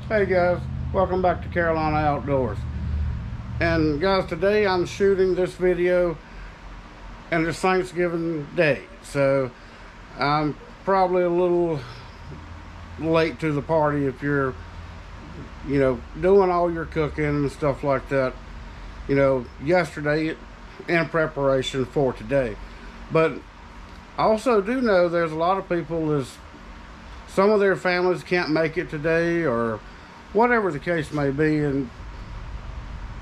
Hey guys, welcome back to Carolina Outdoors. And guys, today I'm shooting this video and it's Thanksgiving Day, so I'm probably a little late to the party if you're doing all your cooking and stuff like that yesterday in preparation for today. But I also do know there's a lot of people some of their families can't make it today, or whatever the case may be, and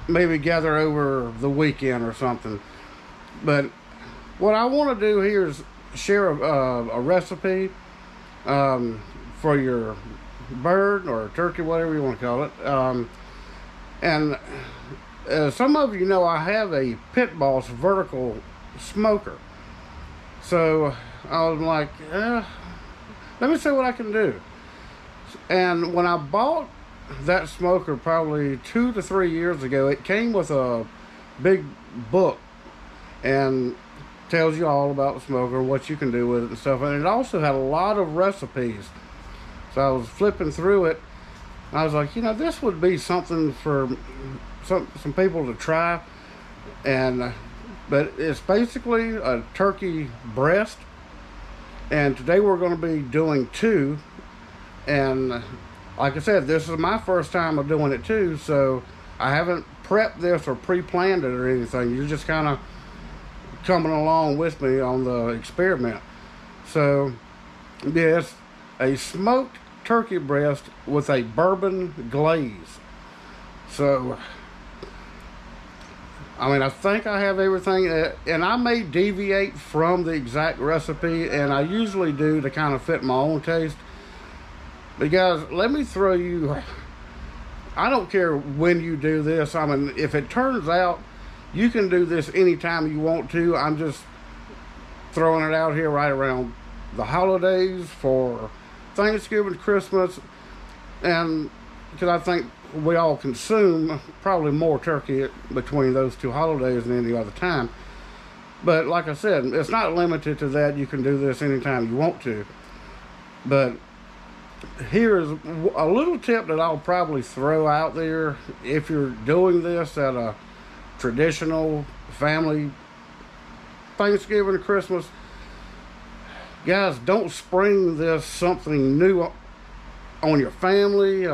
maybe gather over the weekend or something. But what I want to do here is share a recipe for your bird or turkey, whatever you want to call it. And some of you know I have a Pit Boss vertical smoker. So I was like, let me see what I can do. And when I bought that smoker probably 2 to 3 years ago, it came with a big book and tells you all about the smoker, what you can do with it and stuff. And it also had a lot of recipes. So I was flipping through it. I was like, this would be something for some people to try. And but it's basically a turkey breast. And today we're going to be doing two. And like I said, this is my first time of doing it too, so I haven't prepped this or pre-planned it or anything. You're just kind of coming along with me on the experiment. So yes, a smoked turkey breast with a bourbon glaze. So I think I have everything, and I may deviate from the exact recipe, and I usually do to kind of fit my own taste. But guys, let me throw you, I don't care when you do this. If it turns out you can do this anytime you want to, I'm just throwing it out here right around the holidays for Thanksgiving, Christmas, and because I think we all consume probably more turkey between those two holidays than any other time. But like I said, it's not limited to that. You can do this anytime you want to. But here's a little tip that I'll probably throw out there if you're doing this at a traditional family Thanksgiving or Christmas. Guys, don't spring this something new on your family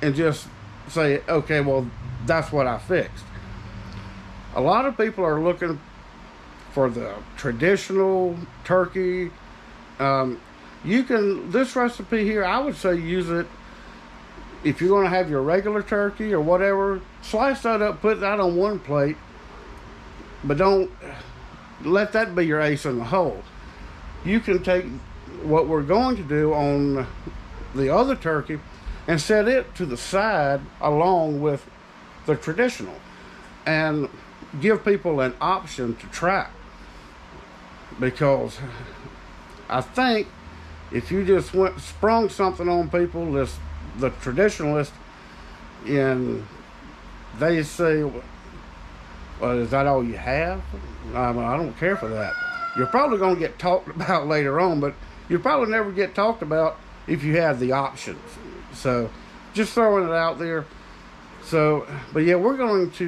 and just say, okay, well, that's what I fixed. A lot of people are looking for the traditional turkey. This recipe here, I would say use it if you're going to have your regular turkey or whatever. Slice that up, put that on one plate, but don't let that be your ace in the hole. You can take what we're going to do on the other turkey and set it to the side along with the traditional, and give people an option to try. Because I think if you just sprung something on people, the traditionalist, and they say, well, is that all you have? I don't care for that. You're probably going to get talked about later on, but you'll probably never get talked about if you have the options. So just throwing it out there. So, but yeah, we're going to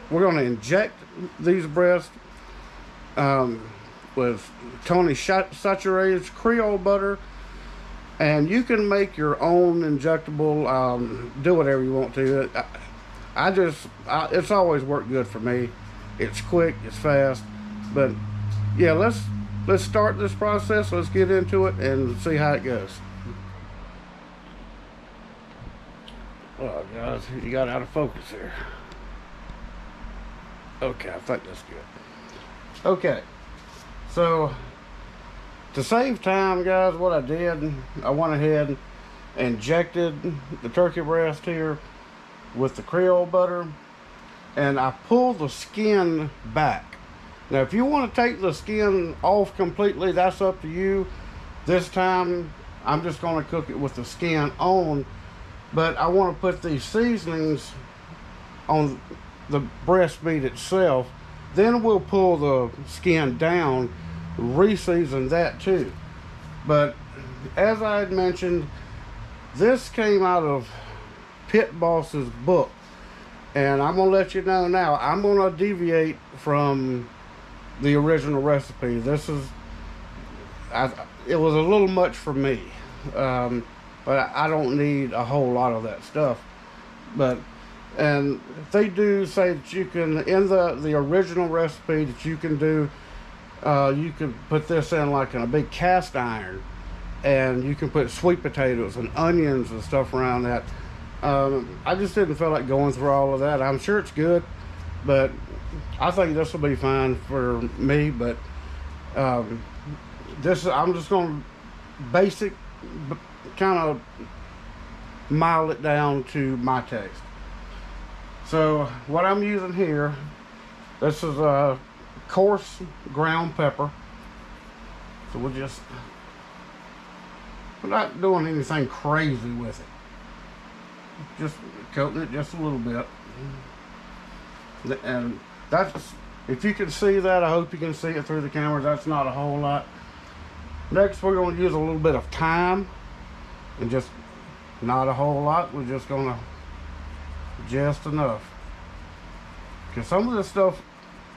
inject these breasts with Tony Chachere's Creole butter, and you can make your own injectable, do whatever you want to. It's always worked good for me. It's quick, it's fast. But yeah, let's start this process. Let's get into it and see how it goes. Oh guys, you got out of focus here. Okay, I think that's good. Okay, so to save time, guys, what I did, I went ahead and injected the turkey breast here with the Creole butter, and I pulled the skin back. Now, if you want to take the skin off completely, that's up to you. This time, I'm just going to cook it with the skin on, but I want to put these seasonings on the breast meat itself. Then we'll pull the skin down, re-season that too. But as I had mentioned, This came out of Pit Boss's book, and I'm gonna let you know now, I'm gonna deviate from the original recipe. This is, it was a little much for me, but I don't need a whole lot of that stuff. But, and they do say that you can, in the original recipe, that you can do, you can put this in like in a big cast iron, and you can put sweet potatoes and onions and stuff around that. I just didn't feel like going through all of that. I'm sure it's good, but I think this will be fine for me. But this, I'm just going to basic, kind of mild it down to my taste. So what I'm using here, this is a coarse ground pepper. So we're not doing anything crazy with it. Just coating it just a little bit. And that's, if you can see that, I hope you can see it through the camera. That's not a whole lot. Next, we're going to use a little bit of thyme, and just not a whole lot. We're just going to, just enough. Because some of this stuff,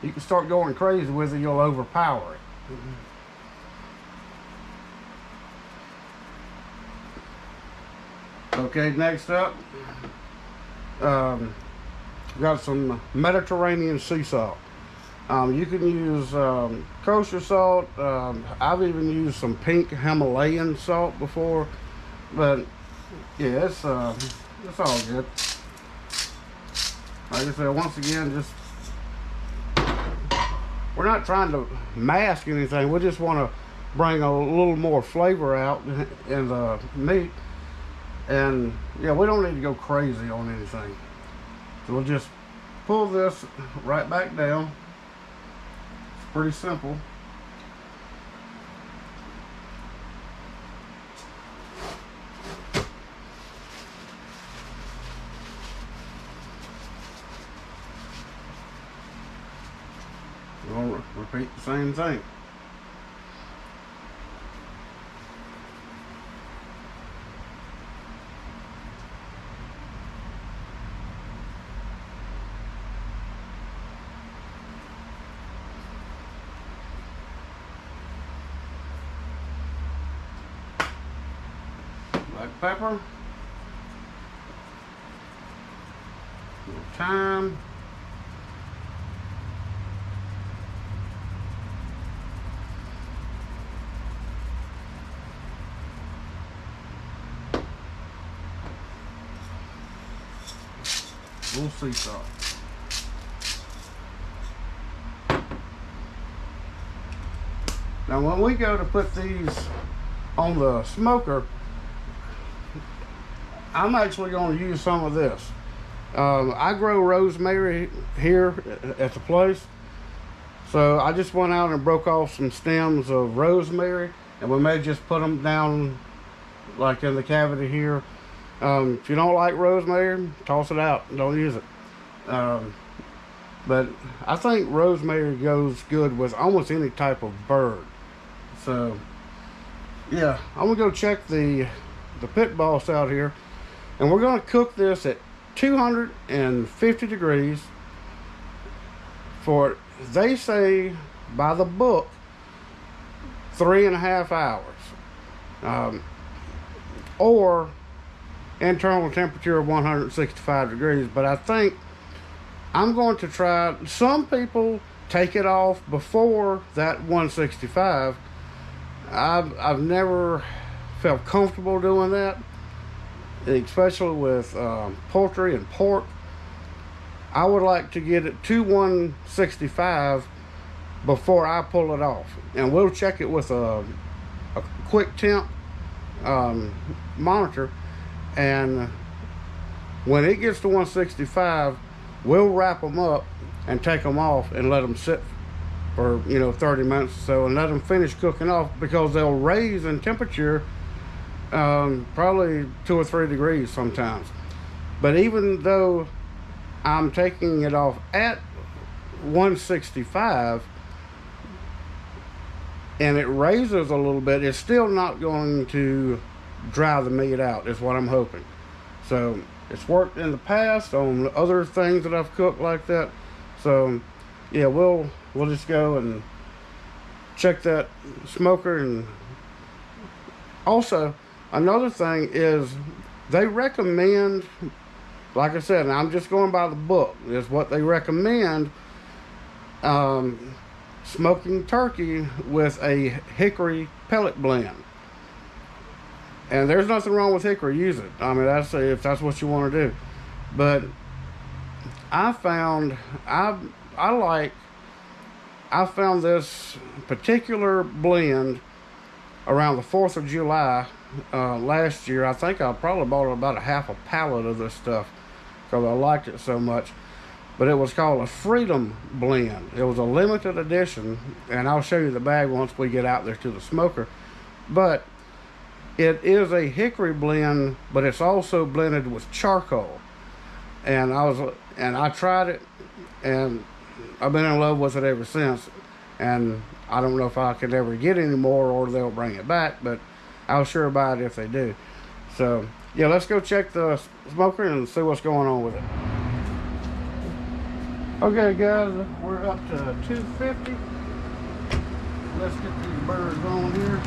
you can start going crazy with it, you'll overpower it. Okay, next up, got some Mediterranean sea salt. You can use kosher salt. I've even used some pink Himalayan salt before, but yeah, it's all good. Like I said, once again, just, we're not trying to mask anything. We just want to bring a little more flavor out in the meat. And yeah, we don't need to go crazy on anything. So we'll just pull this right back down. It's pretty simple. We'll repeat the same thing. Black pepper, a little thyme, a little sea salt. Now when we go to put these on the smoker, I'm actually going to use some of this. I grow rosemary here at the place, so I just went out and broke off some stems of rosemary, and we may just put them down like in the cavity here. If you don't like rosemary, toss it out, don't use it. But I think rosemary goes good with almost any type of bird. So yeah, I'm gonna go check the Pit Boss out here, and we're going to cook this at 250 degrees for, they say by the book, 3.5 hours, or internal temperature of 165 degrees. But I think I'm going to try, some people take it off before that 165. I've never felt comfortable doing that, especially with poultry and pork. I would like to get it to 165 before I pull it off, and we'll check it with a quick temp monitor, and when it gets to 165, we'll wrap them up and take them off and let them sit for 30 minutes or so, and let them finish cooking off, because they'll raise in temperature probably 2 or 3 degrees sometimes. But even though I'm taking it off at 165 and it raises a little bit, it's still not going to dry the meat out, is what I'm hoping. So it's worked in the past on other things that I've cooked like that. So yeah, we'll just go and check that smoker. And also another thing is they recommend, like I said, and I'm just going by the book, is what they recommend, smoking turkey with a hickory pellet blend. And there's nothing wrong with hickory. Use it. I mean, that's if that's what you want to do. But I found I found this particular blend around the 4th of July last year. I think I probably bought about a half a pallet of this stuff because I liked it so much. But it was called a Freedom Blend. It was a limited edition, and I'll show you the bag once we get out there to the smoker. But it is a hickory blend, but it's also blended with charcoal. And I tried it, and I've been in love with it ever since. And I don't know if I could ever get any more or they'll bring it back, but I'll sure buy it if they do. So yeah, let's go check the smoker and see what's going on with it. Okay guys, we're up to 250. Let's get these birds on here.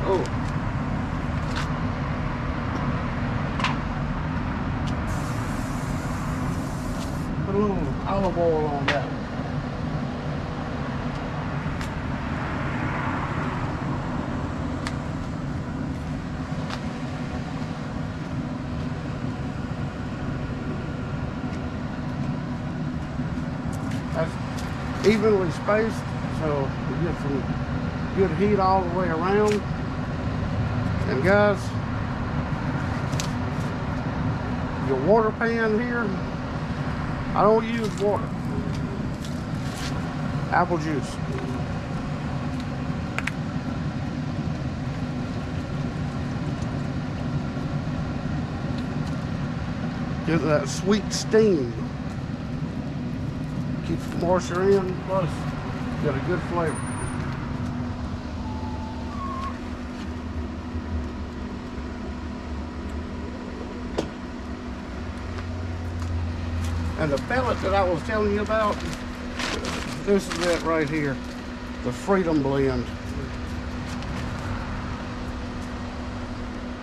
Oh. Put a little olive oil on that. That's evenly spaced, so we get some good heat all the way around. And guys, your water pan here, I don't use water. Apple juice. Get that sweet steam. Keeps the moisture in, plus got a good flavor. And the pellet that I was telling you about, this is it right here, the Freedom Blend.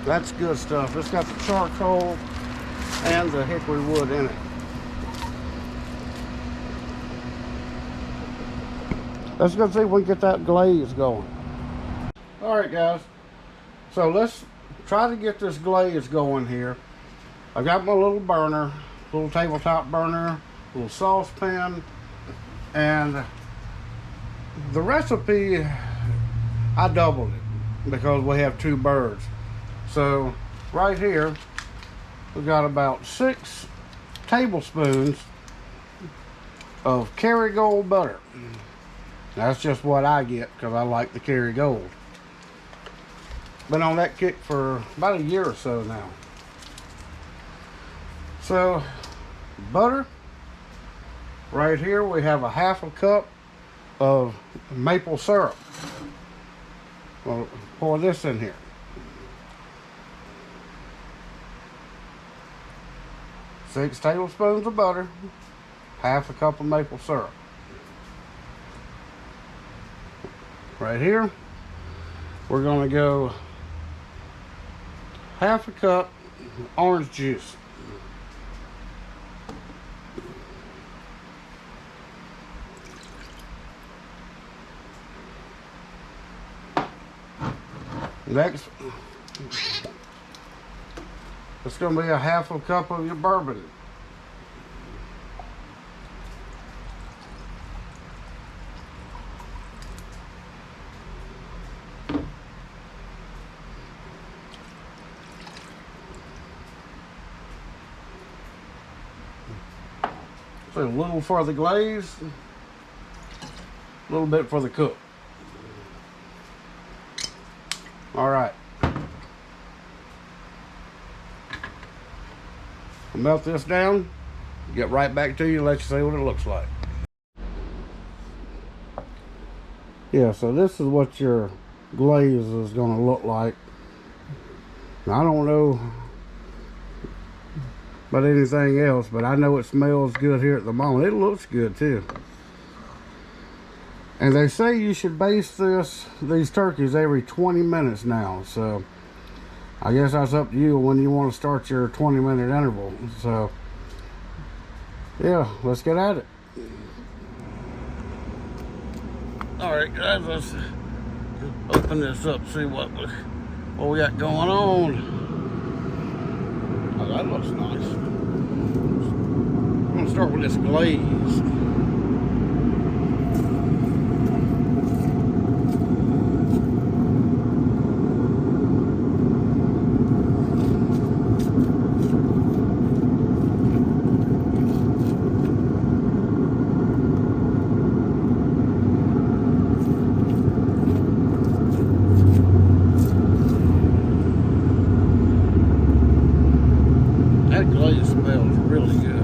That's good stuff. It's got the charcoal and the hickory wood in it. Let's go see if we can get that glaze going. All right, guys. So let's try to get this glaze going here. I've got my little burner, little tabletop burner, little saucepan, and the recipe, I doubled it because we have 2 birds. So right here, we've got about 6 tablespoons of Kerrygold butter. That's just what I get because I like the Kerrygold. Been on that kick for about a year or so now. So butter. Right here we have a half a cup of maple syrup. We'll pour this in here. Six tablespoons of butter, half a cup of maple syrup. Right here, we're going to go half a cup orange juice. Next, it's going to be a half a cup of your bourbon. So a little for the glaze, a little bit for the cook. All right. I'll melt this down, get right back to you, let you see what it looks like. Yeah, so this is what your glaze is going to look like. Now, I don't know about anything else, but I know it smells good here at the moment. It looks good too. And they say you should baste these turkeys every 20 minutes now. So I guess that's up to you when you want to start your 20-minute interval. So yeah, let's get at it. All right, guys, let's just open this up, see what we got going on. Oh, that looks nice. I'm gonna start with this glaze. That glaze smells really good.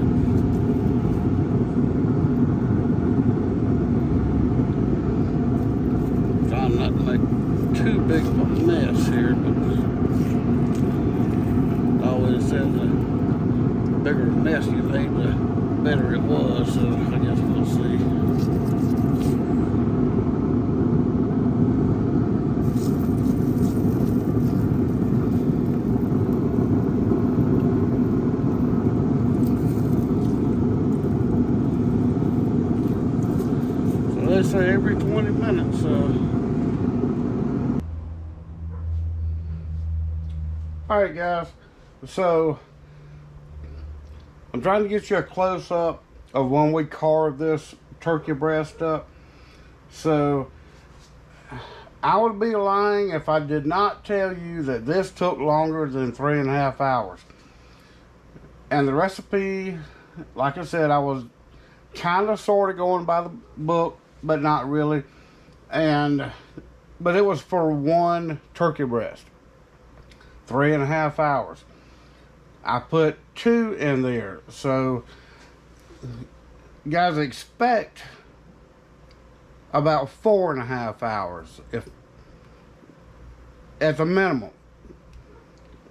Trying not to make too big of a mess here, but I always said the bigger mess you made, the better it was. So I guess we'll see. They say every 20 minutes. All right, guys. So I'm trying to get you a close-up of when we carve this turkey breast up. So I would be lying if I did not tell you that this took longer than 3.5 hours. And the recipe, like I said, I was kind of sort of going by the book, but not really. But it was for one turkey breast, 3.5 hours. I put 2 in there, so guys, expect about 4.5 hours, if at the minimum.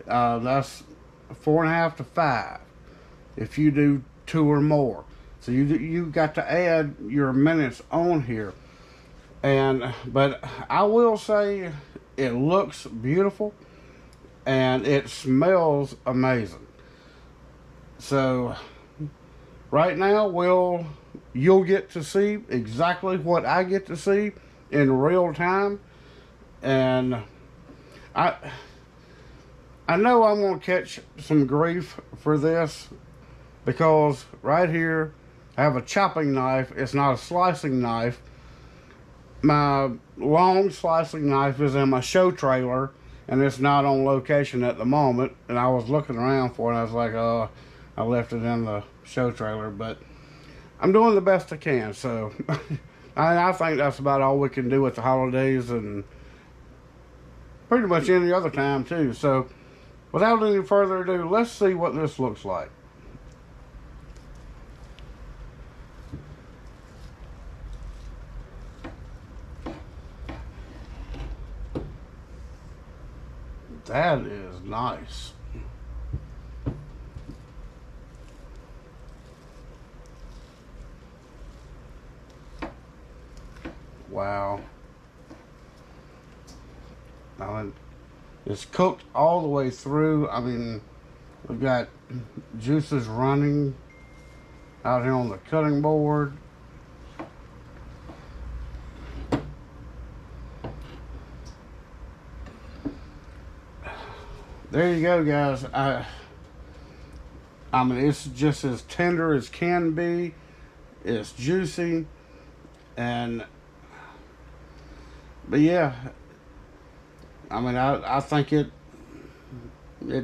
That's 4.5 to 5 if you do 2 or more. So you got to add your minutes on here. But I will say it looks beautiful and it smells amazing. So right now you'll get to see exactly what I get to see in real time. And I know I'm gonna catch some grief for this, because right here I have a chopping knife. It's not a slicing knife. My long slicing knife is in my show trailer, and it's not on location at the moment. And I was looking around for it, and I was like, oh, I left it in the show trailer. But I'm doing the best I can. So I think that's about all we can do with the holidays, and pretty much any other time too. So without any further ado, let's see what this looks like. That is nice. Wow. Now it's cooked all the way through. I mean, we've got juices running out here on the cutting board. There you go, guys. I mean, it's just as tender as can be. It's juicy, but yeah, I mean, I think it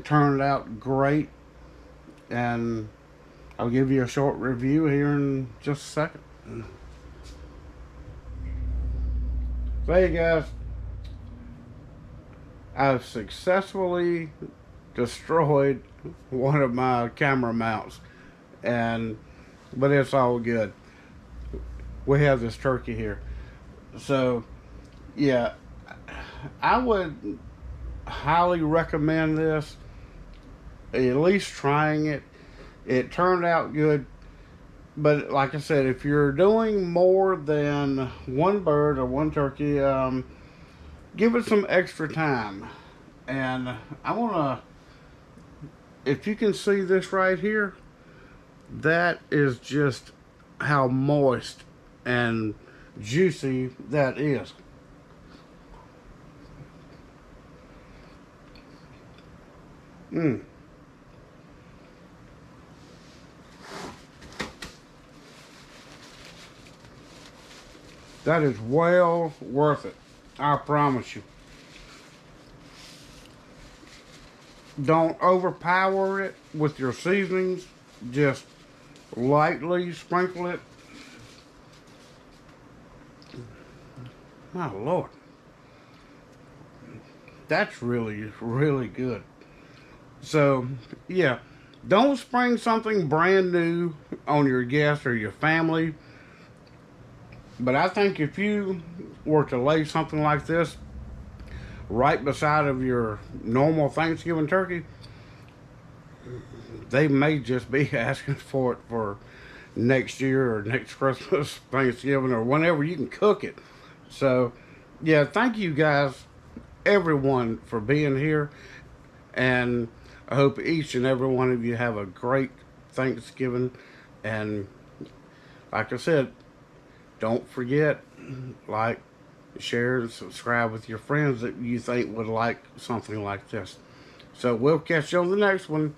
turned out great, and I'll give you a short review here in just a second. So hey guys, I've successfully destroyed one of my camera mounts, but it's all good. We have this turkey here. So yeah, I would highly recommend this. At least trying it. It turned out good. But like I said, if you're doing more than one bird or one turkey, give it some extra time. And I want to, if you can see this right here, that is just how moist and juicy that is. Mm. That is well worth it. I promise you. Don't overpower it with your seasonings. Just lightly sprinkle it. My Lord. That's really, really good. So, yeah. Don't spring something brand new on your guests or your family. But I think if you were to lay something like this right beside of your normal Thanksgiving turkey, they may just be asking for it for next year or next Christmas, Thanksgiving, or whenever you can cook it. So, yeah, thank you guys, everyone, for being here. And I hope each and every one of you have a great Thanksgiving. And like I said, don't forget, like, share, and subscribe with your friends that you think would like something like this. So we'll catch you on the next one.